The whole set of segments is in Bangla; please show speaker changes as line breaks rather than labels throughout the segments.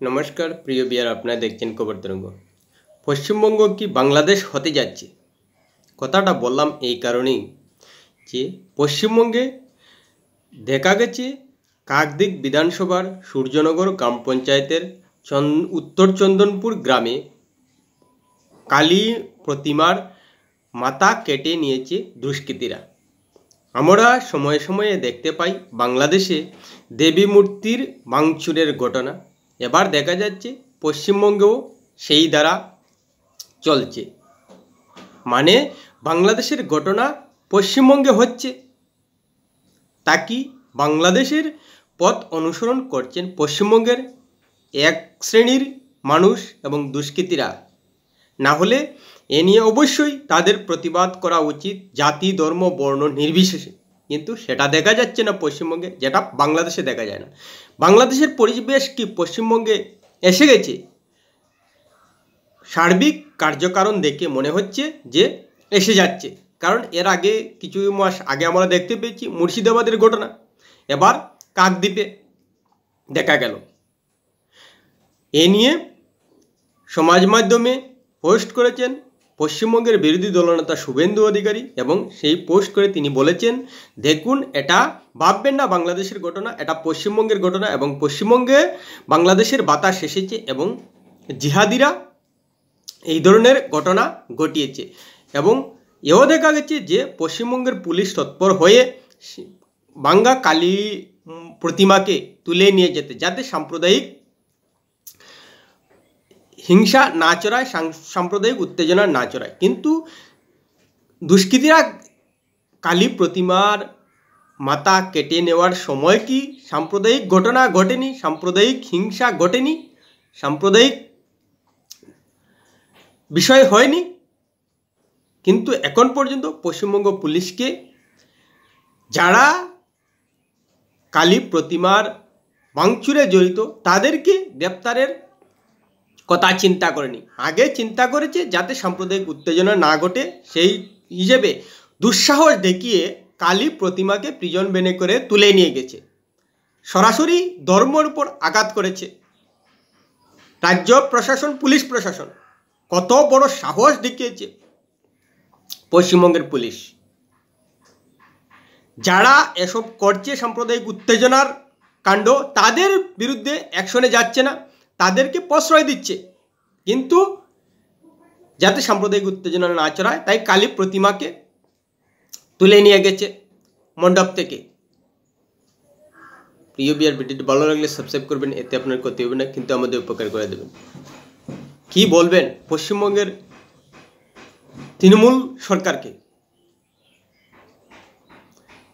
নমস্কার প্রিয় বিয়ার, আপনারা দেখছেন খবর তরঙ্গ। পশ্চিমবঙ্গ কি বাংলাদেশ হতে যাচ্ছে? কথাটা বললাম এই কারণেই যে পশ্চিমবঙ্গে দেখা গেছে কাকদ্বীপ বিধানসভার সূর্যনগর গ্রাম পঞ্চায়েতের উত্তর চন্দনপুর গ্রামে কালী প্রতিমার মাথা কেটে নিয়েছে দুষ্কৃতীরা। আমরা সময়ে সময়ে দেখতে পাই বাংলাদেশে দেবী মূর্তির ভাঙচুরের ঘটনা। এবার দেখা যাচ্ছে পশ্চিমবঙ্গেও সেই দ্বারা চলছে, মানে বাংলাদেশের ঘটনা পশ্চিমবঙ্গে হচ্ছে। তা কি বাংলাদেশের পথ অনুসরণ করছেন পশ্চিমবঙ্গের এক শ্রেণীর মানুষ এবং দুষ্কৃতীরা? না হলে এ নিয়ে অবশ্যই তাদের প্রতিবাদ করা উচিত, জাতি ধর্ম বর্ণ নির্বিশেষে। কিন্তু সেটা দেখা যাচ্ছে না পশ্চিমবঙ্গে, যেটা বাংলাদেশে দেখা যায় না। বাংলাদেশের পরিবেশ কি পশ্চিমবঙ্গে এসে গেছে? সার্বিক কার্যকারণ দেখে মনে হচ্ছে যে এসে যাচ্ছে, কারণ এর আগে কিছু মাস আগে আমরা দেখতে পেয়েছি মুর্শিদাবাদের ঘটনা, এবার কাকদ্বীপে দেখা গেল। এ নিয়ে সমাজ মাধ্যমে পোস্ট করেছেন পশ্চিমবঙ্গের বিরোধী দলনেতা শুভেন্দু অধিকারী, এবং সেই পোস্ট করে তিনি বলেছেন, দেখুন, এটা ভাববেন না বাংলাদেশের ঘটনা, এটা পশ্চিমবঙ্গের ঘটনা, এবং পশ্চিমবঙ্গে বাংলাদেশের বাতাস এসেছে এবং জিহাদিরা এই ধরনের ঘটনা ঘটিয়েছে। এবং এও দেখা গেছে যে পশ্চিমবঙ্গের পুলিশ তৎপর হয়ে ভাঙ্গা কালী প্রতিমাকে তুলে নিয়ে যেতে, যাতে সাম্প্রদায়িক হিংসা না চড়ায়, সাম্প্রদায়িক উত্তেজনা না চড়ায়। কিন্তু দুষ্কৃতীরা কালী প্রতিমার মাথা কেটে নেওয়ার সময় কি সাম্প্রদায়িক ঘটনা ঘটেনি? সাম্প্রদায়িক হিংসা ঘটেনি? সাম্প্রদায়িক বিষয় হয়নি? কিন্তু এখন পর্যন্ত পশ্চিমবঙ্গ পুলিশকে যারা কালী প্রতিমার ভাঙচুরে জড়িত তাদেরকে গ্রেপ্তারের কথা চিন্তা করেনি। আগে চিন্তা করেছে যাতে সাম্প্রদায়িক উত্তেজনা না ঘটে, সেই হিসেবে দুঃসাহস দেখিয়ে কালী প্রতিমাকে প্রিজন ভ্যানে করে তুলে নিয়ে গেছে। সরাসরি ধর্মের উপর আঘাত করেছে। রাজ্য প্রশাসন, পুলিশ প্রশাসন কত বড় সাহস দেখিয়েছে পশ্চিমবঙ্গের পুলিশ। যারা এসব করছে সাম্প্রদায়িক উত্তেজনার কাণ্ড, তাদের বিরুদ্ধে অ্যাকশনে যাচ্ছে না, তাদেরকে প্রশ্রয় দিচ্ছে। কিন্তু যাতে সাম্প্রদায়িক উত্তেজনা না চড়ায়, তাই কালী প্রতিমাকে তুলে নিয়ে গেছে মণ্ডপ থেকে। প্রিয় বিয়ার, ভিডিওটি ভালো লাগলে সাবস্ক্রাইব করবেন, এতে আপনার ক্ষতি হবে না, কিন্তু আমাদের উপকার করে দেবেন। কি বলবেন পশ্চিমবঙ্গের তৃণমূল সরকারকে?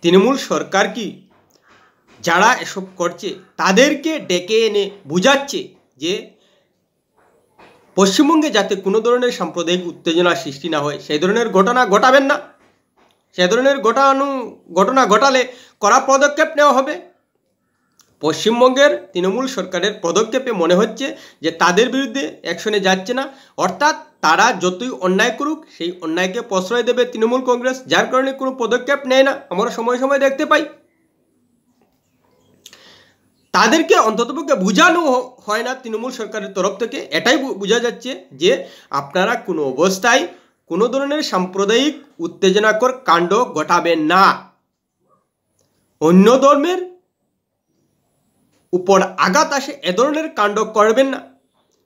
তৃণমূল সরকার কি যারা এসব করছে তাদেরকে ডেকে এনে বুঝাচ্ছে যে পশ্চিমবঙ্গে যাতে কোনো ধরনের সাম্প্রদায়িক উত্তেজনা সৃষ্টি না হয়, সেই ধরনের ঘটনা ঘটাবেন না। সে ধরনের ঘটনা ঘটালে কড়া পদক্ষেপ নেওয়া হবে। পশ্চিমবঙ্গের তৃণমূল সরকারের পদক্ষেপে মনে হচ্ছে যে তাদের বিরুদ্ধে অ্যাকশনে যাচ্ছে না, অর্থাৎ তারা যতই অন্যায় করুক সেই অন্যায়কে প্রশ্রয় দেবে তৃণমূল কংগ্রেস, যার কারণে কোনো পদক্ষেপ নেয় না। আমরা সময় সময় দেখতে পাই তাদেরকে অন্ততপক্ষে বোঝানো হয় না তৃণমূল সরকারের তরফ থেকে। এটাই বোঝা যাচ্ছে যে আপনারা কোনো অবস্থায় কোনো ধরনের সাম্প্রদায়িক উত্তেজনাকর কাণ্ড ঘটাবেন না, অন্য ধর্মের উপর আঘাত আসে এ ধরনের কাণ্ড করবেন না।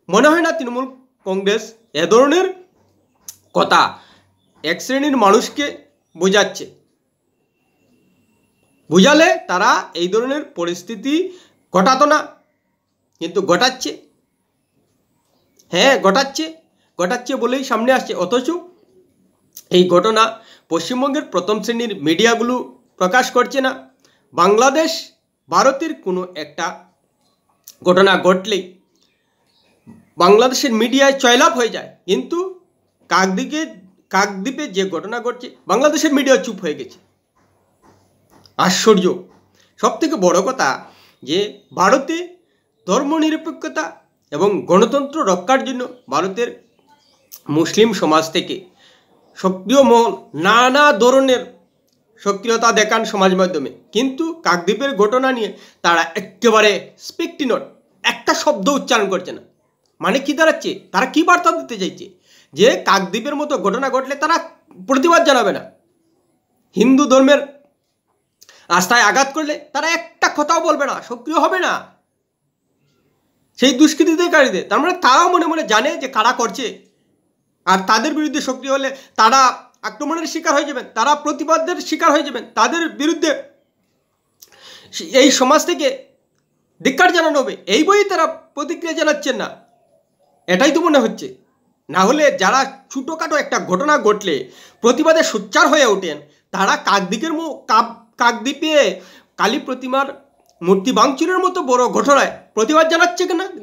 মনে হয় না তৃণমূল কংগ্রেস এ ধরনের কথা এক শ্রেণীর মানুষকে বোঝাচ্ছে। বুঝালে তারা এই ধরনের পরিস্থিতি ঘটাতো না, কিন্তু ঘটাচ্ছে। হ্যাঁ, ঘটাচ্ছে বলেই সামনে আসছে। অথচ এই ঘটনা পশ্চিমবঙ্গের প্রথম শ্রেণীর মিডিয়াগুলো প্রকাশ করছে না। বাংলাদেশ ভারতের কোনো একটা ঘটনা ঘটলেই বাংলাদেশের মিডিয়ায় জয়লাভ হয়ে যায়, কিন্তু কাকদ্বীপে যে ঘটনা ঘটছে বাংলাদেশের মিডিয়া চুপ হয়ে গেছে। আশ্চর্য। সবথেকে বড় কথা যে ভারতে ধর্মনিরপেক্ষতা এবং গণতন্ত্র রক্ষার জন্য ভারতের মুসলিম সমাজ থেকে সক্রিয় মহল নানা ধরনের সক্রিয়তা দেখান সমাজ মাধ্যমে, কিন্তু কাকদ্বীপের ঘটনা নিয়ে তারা একেবারে স্পিক নট। একটা শব্দ উচ্চারণ করছে না। মানে কি দাঁড়াচ্ছে, তারা কি বার্তা দিতে চাইছে? যে কাকদ্বীপের মতো ঘটনা ঘটলে তারা প্রতিবাদ জানাবে না, হিন্দু ধর্মের আস্থায় আঘাত করলে তারা একটা কথাও বলবে না, সক্রিয় হবে না সেই দুষ্কৃতিকারীদের। তার মানে তারাও মনে মনে জানে যে কারা করছে, আর তাদের বিরুদ্ধে সক্রিয় হলে তারা আক্রমণের শিকার হয়ে যাবেন, তারা প্রতিবাদের শিকার হয়ে যাবেন, তাদের বিরুদ্ধে এই সমাজ থেকে ধিক্কার জানানো হবে। এই বই তারা প্রতিক্রিয়া জানাচ্ছেন না, এটাই তো মনে হচ্ছে। না হলে যারা ছোটোখাটো একটা ঘটনা ঘটলে প্রতিবাদে সোচ্চার হয়ে ওঠেন, তারা কাকদ্বীপে কালী প্রতিমার মূর্তি ভাঙচুরের মতো বড় ঘটনায় প্রতিবাদ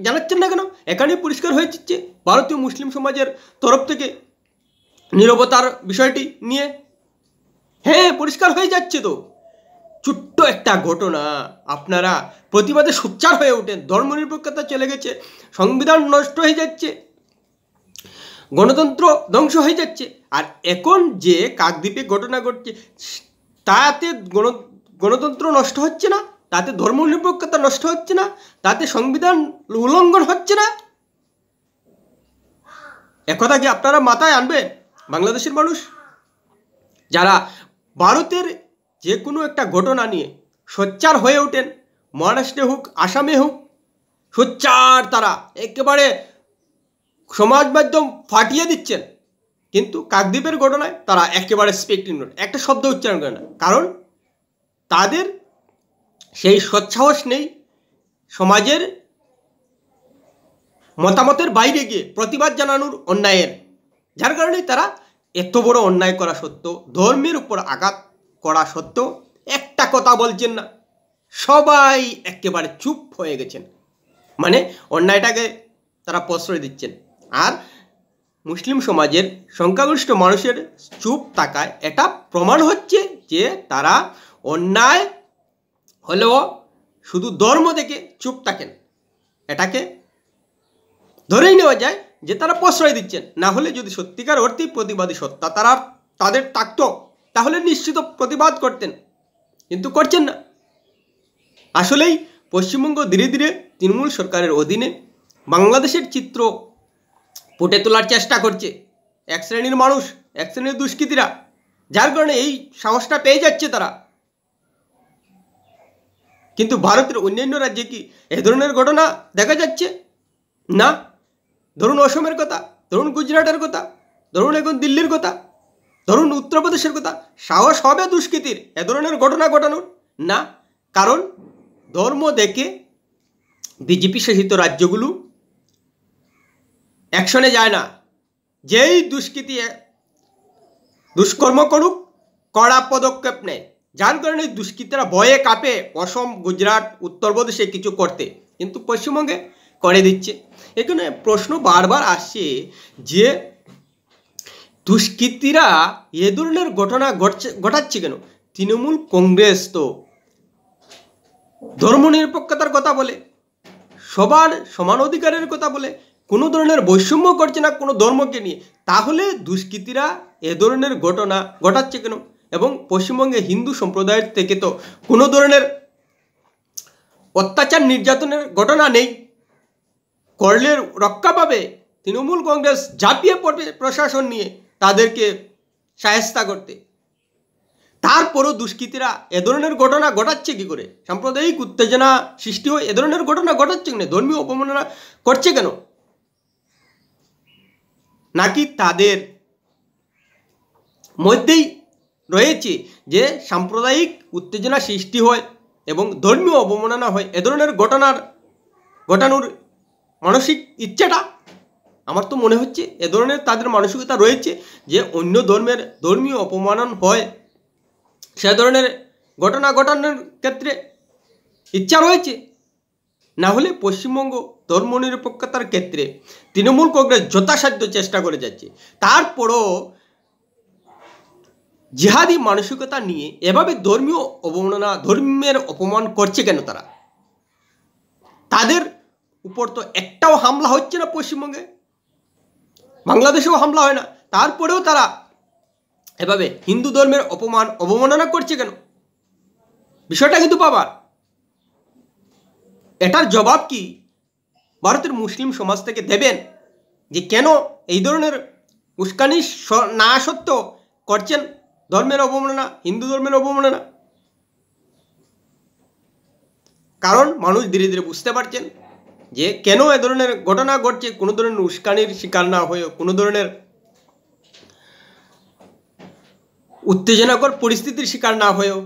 জানাচ্ছেন না কেন? এখানে পরিষ্কার হয়ে যাচ্ছে ভারতীয় মুসলিম সমাজের তরফ থেকে নীরবতার বিষয়টি নিয়ে। হ্যাঁ, পরিষ্কার হয়ে যাচ্ছে তো। ছোট্ট একটা ঘটনা আপনারা প্রতিবাদে সোচ্চার হয়ে ওঠেন, ধর্মনিরপেক্ষতা চলে গেছে, সংবিধান নষ্ট হয়ে যাচ্ছে, গণতন্ত্র ধ্বংস হয়ে যাচ্ছে। আর এখন যে কাকদ্বীপে ঘটনা ঘটছে তাতে গণতন্ত্র নষ্ট হচ্ছে না, তাতে ধর্মনিরপেক্ষতা নষ্ট হচ্ছে না, তাতে সংবিধান উল্লঙ্ঘন হচ্ছে না। একথা কি আপনারা মাথায় আনবেন বাংলাদেশের মানুষ? যারা ভারতের যে কোনো একটা ঘটনা নিয়ে সোচ্চার হয়ে ওঠেন, মহারাষ্ট্রে হোক আসামে হোক, সোচ্চার তারা একেবারে সমাজ মাধ্যম ফাটিয়ে দিচ্ছেন, কিন্তু কাকদ্বীপের ঘটনায় তারা একেবারে স্পেক্টিং নোট, একটা শব্দ উচ্চারণ করে না। কারণ তাদের সেই সৎসাহস নেই সমাজের মতামতের বাইরে গিয়ে প্রতিবাদ জানানোর অন্যায়ের, যার কারণে তারা এত বড় অন্যায় করা সত্ত্বেও, ধর্মের উপর আঘাত করা সত্ত্বেও একটা কথা বলছেন না, সবাই একেবারে চুপ হয়ে গেছেন। মানে অন্যায়টাকে তারা প্রশ্রয় দিচ্ছেন। আর মুসলিম সমাজের সংখ্যাগরিষ্ঠ মানুষের চুপ থাকায় এটা প্রমাণ হচ্ছে যে তারা অন্যায় হলেও শুধু ধর্ম দেখে চুপ থাকেন। এটাকে ধরেই নেওয়া যায় যে তারা প্রশ্রয় দিচ্ছেন। না হলে যদি সত্যিকার অর্থেই প্রতিবাদী সত্তা তাদের থাকতো, তাহলে নিশ্চিত প্রতিবাদ করতেন, কিন্তু করছেন না। আসলেই পশ্চিমবঙ্গ ধীরে ধীরে তৃণমূল সরকারের অধীনে বাংলাদেশের চিত্র ফুটে তোলার চেষ্টা করছে এক শ্রেণীর মানুষ, এক শ্রেণীর দুষ্কৃতীরা, যার কারণে এই সাহসটা পেয়ে যাচ্ছে তারা। কিন্তু ভারতের অন্যান্য রাজ্যে কি এ ধরনের ঘটনা দেখা যাচ্ছে না? ধরুন অসমের কথা, ধরুন গুজরাটের কথা, ধরুন এখন দিল্লির কথা, ধরুন উত্তরপ্রদেশের কথা, সাহস হবে দুষ্কৃতীর এ ধরনের ঘটনা ঘটানোর? না, কারণ ধর্ম দেখে বিজেপি শাসিত রাজ্যগুলো অ্যাকশনে যায় না। যেই দুষ্কর্ম করুক কড়া পদক্ষেপ নেয়, যার কারণে দুষ্কৃতীরা ভয়ে কাঁপে অসম, গুজরাট, উত্তরপ্রদেশে কিছু করতে, কিন্তু পশ্চিমবঙ্গে করে দিচ্ছে। এখানে প্রশ্ন বারবার আসছে যে দুষ্কৃতীরা এ ধরনের ঘটনা ঘটাচ্ছে কেন? তৃণমূল কংগ্রেস তো ধর্মনিরপেক্ষতার কথা বলে, সবার সমান অধিকারের কথা বলে, কোনো ধরনের বৈষম্য করছে না কোনো ধর্মকে নিয়ে, তাহলে দুষ্কৃতীরা এ ধরনের ঘটনা ঘটাচ্ছে কেন? এবং পশ্চিমবঙ্গে হিন্দু সম্প্রদায়ের থেকে তো কোনো ধরনের অত্যাচার নির্যাতনের ঘটনা নেই, করলে রক্ষা পাবে। তৃণমূল কংগ্রেস ঝাঁপিয়ে পড়বে প্রশাসন নিয়ে তাদেরকে শায়েস্তা করতে। তারপরও দুষ্কৃতীরা এ ধরনের ঘটনা ঘটাচ্ছে কি করে? সাম্প্রদায়িক উত্তেজনা সৃষ্টি হয় এ ধরনের ঘটনা ঘটাচ্ছে কেন? ধর্মীয় অপমাননা করছে কেন? নাকি তাদের মধ্যেই রয়েছে যে সাম্প্রদায়িক উত্তেজনা সৃষ্টি হয় এবং ধর্মীয় অবমাননা হয় এ ধরনের ঘটানোর মানসিক ইচ্ছাটা? আমার তো মনে হচ্ছে এ ধরনের তাদের মানসিকতা রয়েছে যে অন্য ধর্মের ধর্মীয় অপমানন হয়, সে ধরনের ঘটনা ঘটানোর ক্ষেত্রে ইচ্ছা রয়েছে। না হলে পশ্চিমবঙ্গ ধর্মনিরপেক্ষতার ক্ষেত্রে তৃণমূল কংগ্রেস যথাসাধ্য চেষ্টা করে যাচ্ছে, তারপরও জিহাদি মানসিকতা নিয়ে এভাবে ধর্মীয় অবমাননা, ধর্মের অপমান করছে কেন তারা? তাদের উপর তো একটাও হামলা হচ্ছে না পশ্চিমবঙ্গে, বাংলাদেশেও হামলা হয় না, তারপরেও তারা এভাবে হিন্দু ধর্মের অবমাননা করছে কেন? বিষয়টা কিন্তু পাবার, এটার জবাব কি ভারতের মুসলিম সমাজ থেকে দেবেন যে কেন এই ধরনের উস্কানি না সত্ত্বেও করছেন ধর্মের অবমাননা, হিন্দু ধর্মের অবমাননা? কারণ মানুষ ধীরে ধীরে বুঝতে পারছেন যে কেন এ ধরনের ঘটনা ঘটছে, কোনো ধরনের উস্কানির শিকার না হয়েও, কোনো ধরনের উত্তেজনাকর পরিস্থিতির শিকার না হয়েও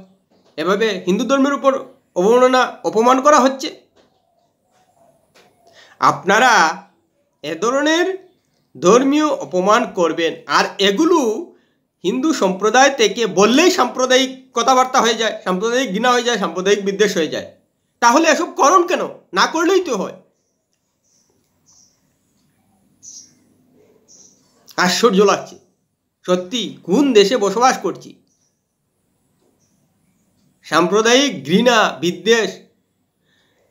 এভাবে হিন্দু ধর্মের উপর অবমাননা, অপমান করা হচ্ছে। আপনারা এ ধরনের ধর্মীয় অপমান করবেন আর এগুলো হিন্দু সম্প্রদায় থেকে বললেই সাম্প্রদায়িক কথাবার্তা হয়ে যায়, সাম্প্রদায়িক ঘৃণা হয়ে যায়, সাম্প্রদায়িক বিদ্বেষ হয়ে যায়। তাহলে এসব করুন কেন? না করলেই তো হয়। আশ্চর্য লাগছে সত্যি, কোন দেশে বসবাস করছি? সাম্প্রদায়িক ঘৃণা, বিদ্বেষ,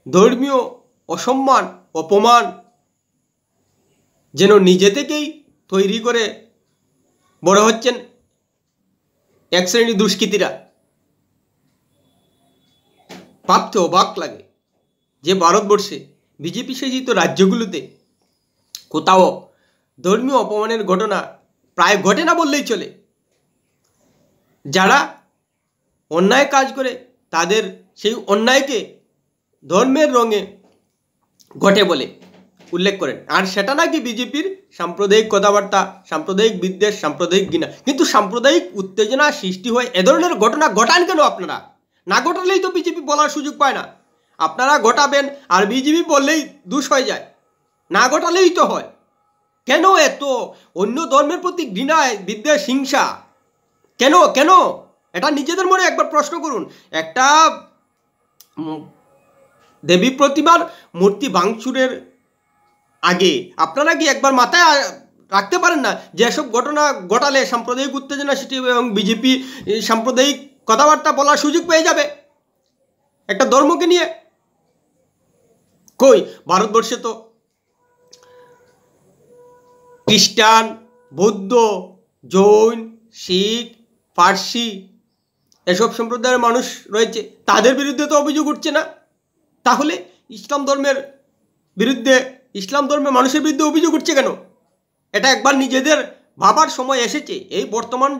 ধর্মীয় অসম্মান, অপমান যেন নিজে থেকেই তৈরি করে বড় হচ্ছেন এক শ্রেণীর দুষ্কৃতীরা। ভাবতে অবাক লাগে যে ভারতবর্ষে বিজেপি শাসিত রাজ্যগুলোতে কোথাও ধর্মীয় অপমানের ঘটনা প্রায় ঘটে না বললেই চলে। যারা অন্যায় কাজ করে তাদের সেই অন্যায়কে ধর্মের রঙে ঘটে বলে উল্লেখ করেন, আর সেটা নাকি বিজেপির সাম্প্রদায়িক কথাবার্তা, সাম্প্রদায়িক বিদ্বেষ, সাম্প্রদায়িক ঘৃণা। কিন্তু সাম্প্রদায়িক উত্তেজনা সৃষ্টি হয় এ ধরনের ঘটনা ঘটান কেন আপনারা? না ঘটালেই তো বিজেপি বলার সুযোগ পায় না। আপনারা ঘটাবেন আর বিজেপি বললেই দোষ হয়ে যায়, না ঘটালেই তো হয়। কেন এত অন্য ধর্মের প্রতি ঘৃণা, বিদ্বেষ, হিংসা? কেন কেন? এটা নিজেদের মনে একবার প্রশ্ন করুন। একটা দেবী প্রতিমার মূর্তি ভাঙচুরের আগে আপনারা কি একবার মাথায় রাখতে পারেন না যে এসব ঘটনা ঘটালে সাম্প্রদায়িক উত্তেজনা সৃষ্টি হবে এবং বিজেপি সাম্প্রদায়িক কথাবার্তা বলার সুযোগ পেয়ে যাবে একটা ধর্মকে নিয়ে? কই, ভারতবর্ষে তো খ্রিস্টান, বৌদ্ধ, জৈন, শিখ, পার্সি এসব সম্প্রদায়ের মানুষ রয়েছে, তাদের বিরুদ্ধে তো অভিযোগ উঠছে না। তাহলে ইসলাম ধর্মের বিরুদ্ধে, ইসলাম ধর্মের মানুষের বিরুদ্ধে অভিযোগ উঠছে কেন? এটা একবার নিজেদের ভাবার সময় এসেছে। এই বর্তমান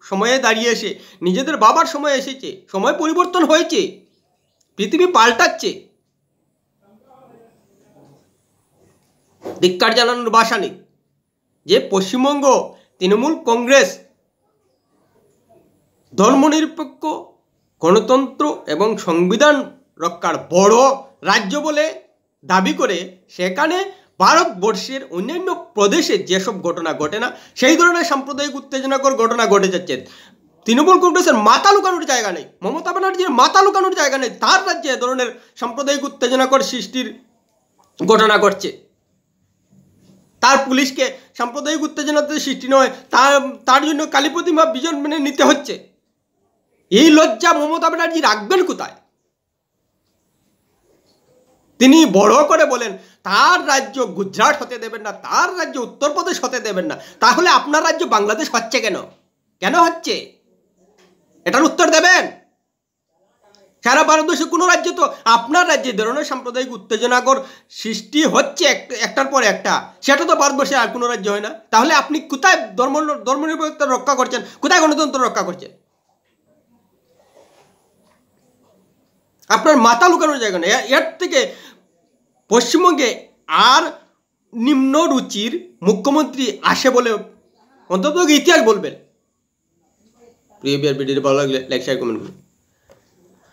সময়ে দাঁড়িয়ে এসে নিজেদের ভাবার সময় এসেছে। সময় পরিবর্তন হয়েছে, পৃথিবী পাল্টাচ্ছে। ধিক্কার জানানোর ভাষা নেই যে পশ্চিমবঙ্গ তৃণমূল কংগ্রেস ধর্মনিরপেক্ষ, গণতন্ত্র এবং সংবিধান রক্ষার বড় রাজ্য বলে দাবি করে সেখানে ভারতবর্ষের অন্যান্য প্রদেশে যেসব ঘটনা ঘটে না সেই ধরনের সাম্প্রদায়িক উত্তেজনাকর ঘটনা ঘটে যাচ্ছে। তৃণমূল কংগ্রেসের মাথা লুকানোর জায়গা নেই, মমতা ব্যানার্জির মাথা লুকানোর জায়গা নেই। তার রাজ্যে এ ধরনের সাম্প্রদায়িক উত্তেজনাকর সৃষ্টির ঘটনা ঘটছে। তার পুলিশকে সাম্প্রদায়িক উত্তেজনাতে সৃষ্টি নয়, তার জন্য কালী প্রতিমা বিজন মেনে নিতে হচ্ছে। এই লজ্জা মমতা ব্যানার্জি রাখবেন কোথায়? তিনি বড় করে বলেন তার রাজ্য গুজরাট হতে দেবেন না, তার রাজ্য উত্তরপ্রদেশ হতে দেবেন না। তাহলে আপনার রাজ্য বাংলাদেশ হচ্ছে কেন? কেন হচ্ছে? এটার উত্তর দেবেন। সারা ভারতবর্ষে কোনো রাজ্যে তো আপনার রাজ্যে ধরনের সাম্প্রদায়িক উত্তেজনাকর সৃষ্টি হচ্ছে একটার পর একটা, সেটা তো ভারতবর্ষে আর কোনো রাজ্য হয় না। তাহলে আপনি কোথায় ধর্মনিরপেক্ষতা রক্ষা করছেন, কোথায় গণতন্ত্র রক্ষা করছেন? আপনার মাথা লুকানোর জায়গা নেই। এর থেকে পশ্চিমবঙ্গে আর নিম্ন রুচির মুখ্যমন্ত্রী আসে বলে অন্তত ইতিহাস বলবেন। প্রিয় ভিডিওটি ভালো লাগলে লাইক, শেয়ার, কমেন্ট করুন।